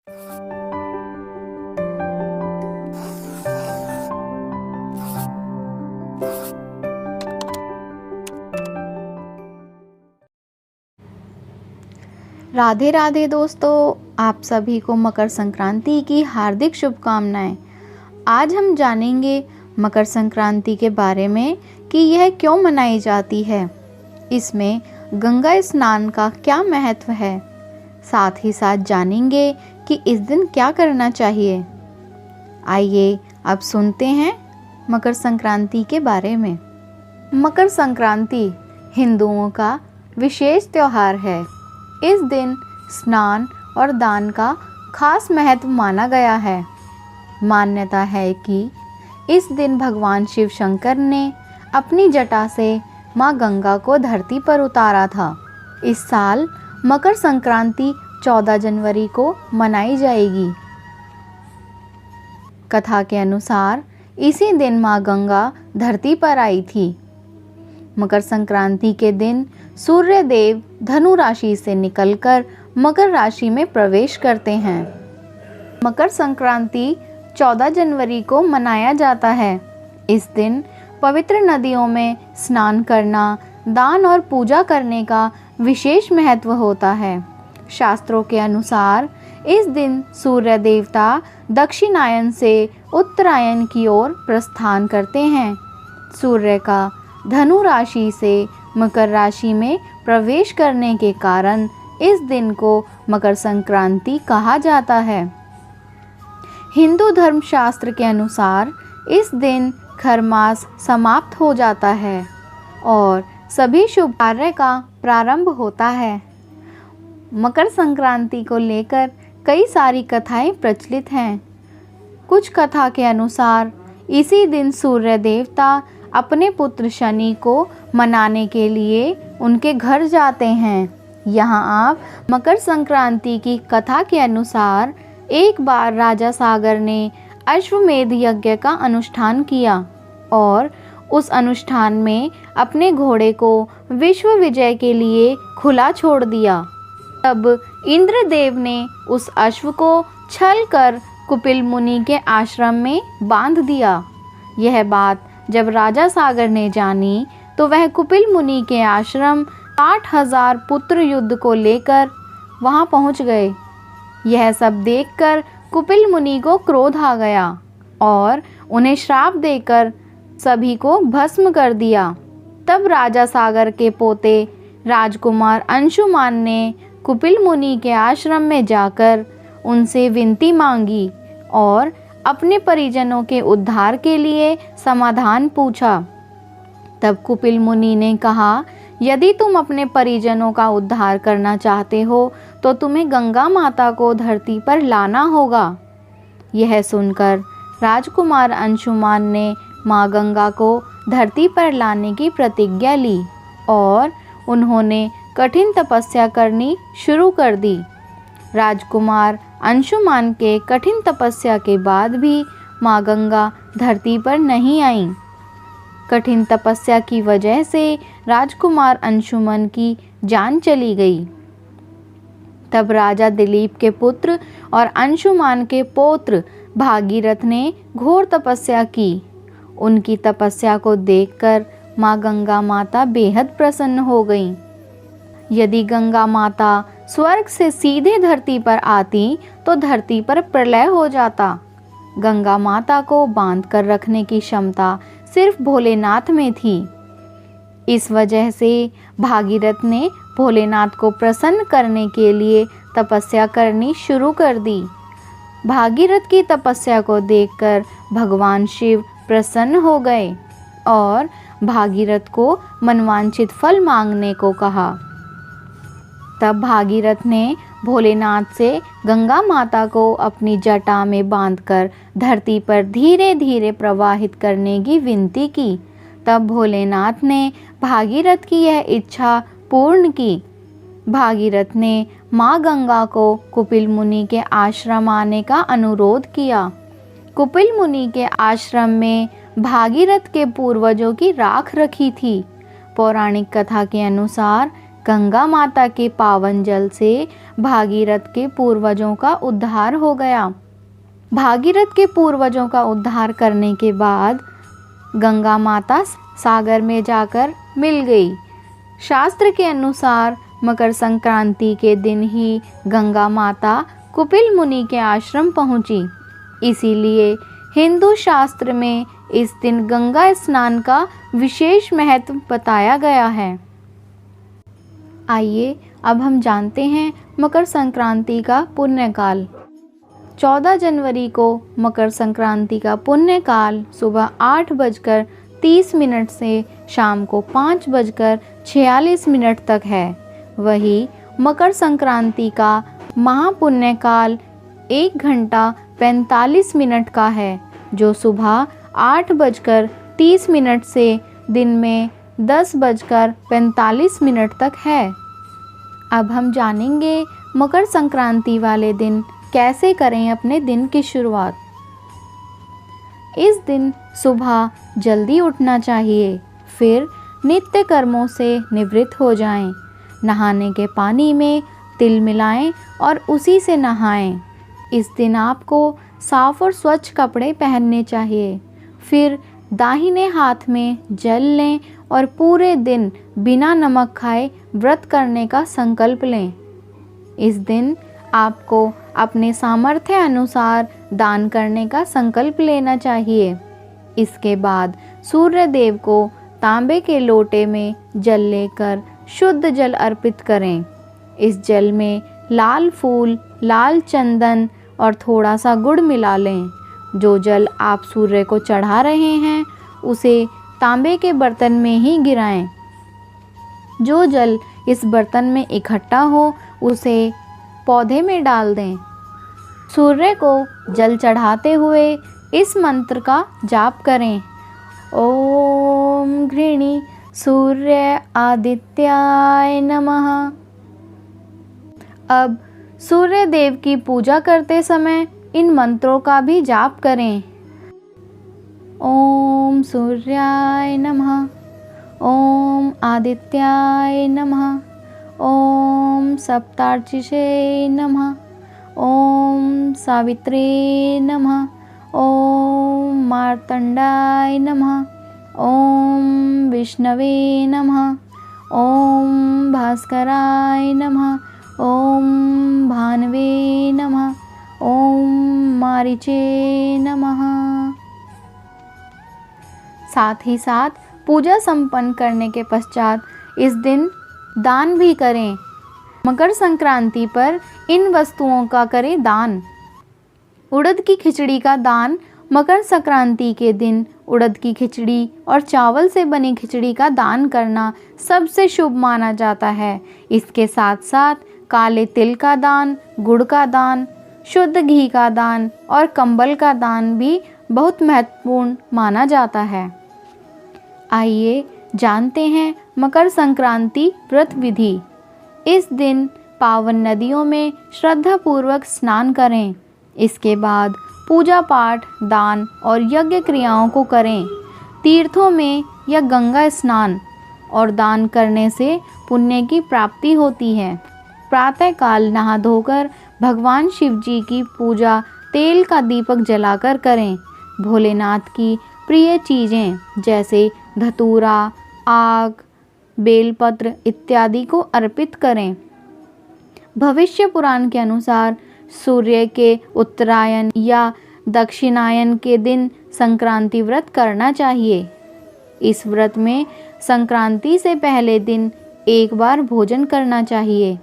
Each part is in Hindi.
राधे राधे दोस्तों, आप सभी को मकर संक्रांति की हार्दिक शुभकामनाएं। आज हम जानेंगे मकर संक्रांति के बारे में कि यह क्यों मनाई जाती है। इसमें गंगा स्नान का क्या महत्व है। साथ ही साथ जानेंगे कि इस दिन क्या करना चाहिए। आइए अब सुनते हैं मकर संक्रांति के बारे में। मकर संक्रांति हिंदुओं का विशेष त्योहार है। इस दिन स्नान और दान का खास महत्व माना गया है। मान्यता है कि इस दिन भगवान शिव शंकर ने अपनी जटा से माँ गंगा को धरती पर उतारा था। इस साल मकर संक्रांति 14 जनवरी को मनाई जाएगी। कथा के अनुसार इसी दिन माँ गंगा धरती पर आई थी। मकर संक्रांति के दिन सूर्य देव धनु राशि से निकलकर मकर राशि में प्रवेश करते हैं। मकर संक्रांति 14 जनवरी को मनाया जाता है। इस दिन पवित्र नदियों में स्नान करना, दान और पूजा करने का विशेष महत्व होता है। शास्त्रों के अनुसार इस दिन सूर्य देवता दक्षिणायन से उत्तरायण की ओर प्रस्थान करते हैं। सूर्य का धनु राशि से मकर राशि में प्रवेश करने के कारण इस दिन को मकर संक्रांति कहा जाता है। हिंदू धर्मशास्त्र के अनुसार इस दिन खरमास समाप्त हो जाता है और सभी शुभ कार्य का प्रारंभ होता है। मकर संक्रांति को लेकर कई सारी कथाएं प्रचलित हैं। कुछ कथा के अनुसार इसी दिन सूर्य देवता अपने पुत्र शनि को मनाने के लिए उनके घर जाते हैं। यहाँ आप मकर संक्रांति की कथा के अनुसार एक बार राजा सागर ने अश्वमेध यज्ञ का अनुष्ठान किया और उस अनुष्ठान में अपने घोड़े को विश्व विजय के लिए खुला छोड़ दिया। तब इंद्रदेव ने उस अश्व को छल कर कुपिल मुनि के आश्रम में बांध दिया। यह बात जब राजा सागर ने जानी तो वह कुपिल मुनि के आश्रम 60,000 पुत्र युद्ध को लेकर वहां पहुंच गए। यह सब देखकर कुपिल मुनि को क्रोध आ गया और उन्हें श्राप देकर सभी को भस्म कर दिया। तब राजा सागर के पोते राजकुमार अंशुमान ने कुपिल मुनि के आश्रम में जाकर उनसे विनती मांगी और अपने परिजनों के उद्धार के लिए समाधान पूछा। तब कुपिल मुनि ने कहा, यदि तुम अपने परिजनों का उद्धार करना चाहते हो तो तुम्हें गंगा माता को धरती पर लाना होगा। यह सुनकर राजकुमार अंशुमान ने माँ गंगा को धरती पर लाने की प्रतिज्ञा ली और उन्होंने कठिन तपस्या करनी शुरू कर दी। राजकुमार अंशुमान के कठिन तपस्या के बाद भी माँ गंगा धरती पर नहीं आईं। कठिन तपस्या की वजह से राजकुमार अंशुमन की जान चली गई। तब राजा दिलीप के पुत्र और अंशुमान के पौत्र भागीरथ ने घोर तपस्या की। उनकी तपस्या को देखकर माँ गंगा माता बेहद प्रसन्न हो गईं। यदि गंगा माता स्वर्ग से सीधे धरती पर आती तो धरती पर प्रलय हो जाता। गंगा माता को बांध कर रखने की क्षमता सिर्फ भोलेनाथ में थी। इस वजह से भागीरथ ने भोलेनाथ को प्रसन्न करने के लिए तपस्या करनी शुरू कर दी। भागीरथ की तपस्या को देखकर भगवान शिव प्रसन्न हो गए और भागीरथ को मनवांछित फल मांगने को कहा। तब भागीरथ ने भोलेनाथ से गंगा माता को अपनी जटा में बांधकर धरती पर धीरे धीरे प्रवाहित करने की विनती की। तब भोलेनाथ ने भागीरथ की यह इच्छा पूर्ण की। भागीरथ ने माँ गंगा को कुपिल मुनि के आश्रम आने का अनुरोध किया। कुपिल मुनि के आश्रम में भागीरथ के पूर्वजों की राख रखी थी। पौराणिक कथा के अनुसार गंगा माता के पावन जल से भागीरथ के पूर्वजों का उद्धार हो गया। भागीरथ के पूर्वजों का उद्धार करने के बाद गंगा माता सागर में जाकर मिल गई। शास्त्र के अनुसार मकर संक्रांति के दिन ही गंगा माता कुपिल मुनि के आश्रम पहुंची। इसीलिए हिंदू शास्त्र में इस दिन गंगा स्नान का विशेष महत्व बताया गया है। आइए अब हम जानते हैं मकर संक्रांति का पुण्यकाल। 14 जनवरी को मकर संक्रांति का पुण्यकाल सुबह 8:30 से शाम को 5:46 तक है। वही मकर संक्रांति का महापुण्यकाल 1 घंटा 45 मिनट का है, जो सुबह 8:30 से दिन में 10:45 तक है। अब हम जानेंगे मकर संक्रांति वाले दिन कैसे करें अपने दिन की शुरुआत। इस दिन सुबह जल्दी उठना चाहिए, फिर नित्य कर्मों से निवृत्त हो जाएं। नहाने के पानी में तिल मिलाएं और उसी से नहाएं। इस दिन आपको साफ और स्वच्छ कपड़े पहनने चाहिए। फिर दाहिने हाथ में जल लें और पूरे दिन बिना नमक खाए व्रत करने का संकल्प लें। इस दिन आपको अपने सामर्थ्य अनुसार दान करने का संकल्प लेना चाहिए। इसके बाद सूर्य देव को तांबे के लोटे में जल लेकर शुद्ध जल अर्पित करें। इस जल में लाल फूल, लाल चंदन और थोड़ा सा गुड़ मिला लें। जो जल आप सूर्य को चढ़ा रहे हैं उसे तांबे के बर्तन में ही गिराएं। जो जल इस बर्तन में इकट्ठा हो उसे पौधे में डाल दें। सूर्य को जल चढ़ाते हुए इस मंत्र का जाप करें। ओम घृणी सूर्य आदित्याय नमः। अब सूर्य देव की पूजा करते समय इन मंत्रों का भी जाप करें। ओम सूर्याय नमः, ओम आदित्याय नमः, ओम सप्तार्चिषे नमः, ओम सावित्रे नमः, ओम मार्तंडाय नमः, ओम विष्णवे नमः, ओम भास्कराय नमः, ओम भानवे नमः, ओम मारीचे नमः। साथ ही साथ पूजा संपन्न करने के पश्चात इस दिन दान भी करें। मकर संक्रांति पर इन वस्तुओं का करें दान। उड़द की खिचड़ी का दान मकर संक्रांति के दिन उड़द की खिचड़ी और चावल से बनी खिचड़ी का दान करना सबसे शुभ माना जाता है। इसके साथ साथ काले तिल का दान, गुड़ का दान, शुद्ध घी का दान और कंबल का दान भी बहुत महत्वपूर्ण माना जाता है। आइए जानते हैं मकर संक्रांति व्रत विधि। इस दिन पावन नदियों में श्रद्धापूर्वक स्नान करें। इसके बाद पूजा पाठ, दान और यज्ञ क्रियाओं को करें। तीर्थों में या गंगा स्नान और दान करने से पुण्य की प्राप्ति होती है। प्रातःकाल नहा धोकर भगवान शिव जी की पूजा तेल का दीपक जलाकर करें। भोलेनाथ की प्रिय चीज़ें जैसे धतूरा, आग, बेलपत्र इत्यादि को अर्पित करें। भविष्य पुराण के अनुसार सूर्य के उत्तरायण या दक्षिणायन के दिन संक्रांति व्रत करना चाहिए। इस व्रत में संक्रांति से पहले दिन एक बार भोजन करना चाहिए।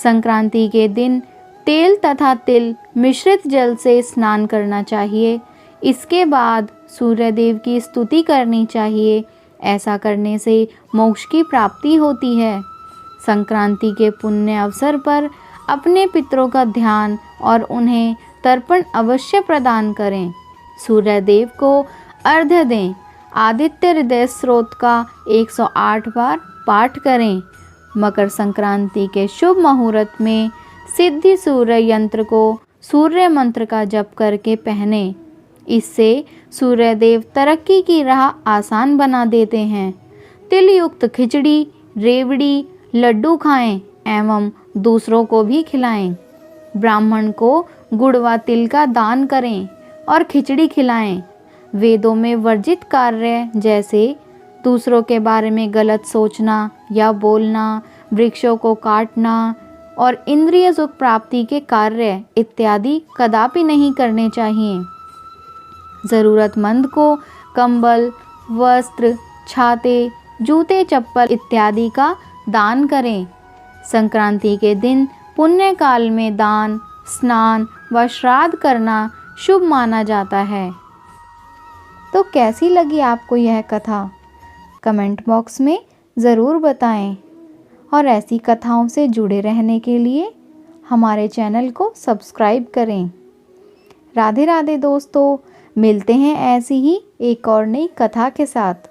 संक्रांति के दिन तेल तथा तिल मिश्रित जल से स्नान करना चाहिए। इसके बाद सूर्य देव की स्तुति करनी चाहिए। ऐसा करने से मोक्ष की प्राप्ति होती है। संक्रांति के पुण्य अवसर पर अपने पितरों का ध्यान और उन्हें तर्पण अवश्य प्रदान करें। सूर्य देव को अर्घ्य दें। आदित्य हृदय स्रोत का 108 बार पाठ करें। मकर संक्रांति के शुभ मुहूर्त में सिद्धि सूर्य यंत्र को सूर्य मंत्र का जप करके पहने। इससे सूर्य देव तरक्की की राह आसान बना देते हैं। तिल युक्त खिचड़ी, रेवड़ी, लड्डू खाएं एवं दूसरों को भी खिलाएं। ब्राह्मण को गुड़ व तिल का दान करें और खिचड़ी खिलाएं। वेदों में वर्जित कार्य जैसे दूसरों के बारे में गलत सोचना या बोलना, वृक्षों को काटना और इंद्रिय सुख प्राप्ति के कार्य इत्यादि कदापि नहीं करने चाहिए। ज़रूरतमंद को कंबल, वस्त्र, छाते, जूते, चप्पल इत्यादि का दान करें। संक्रांति के दिन पुण्य काल में दान, स्नान व श्राद्ध करना शुभ माना जाता है। तो कैसी लगी आपको यह कथा? कमेंट बॉक्स में ज़रूर बताएं और ऐसी कथाओं से जुड़े रहने के लिए हमारे चैनल को सब्सक्राइब करें। राधे राधे दोस्तों, मिलते हैं ऐसी ही एक और नई कथा के साथ।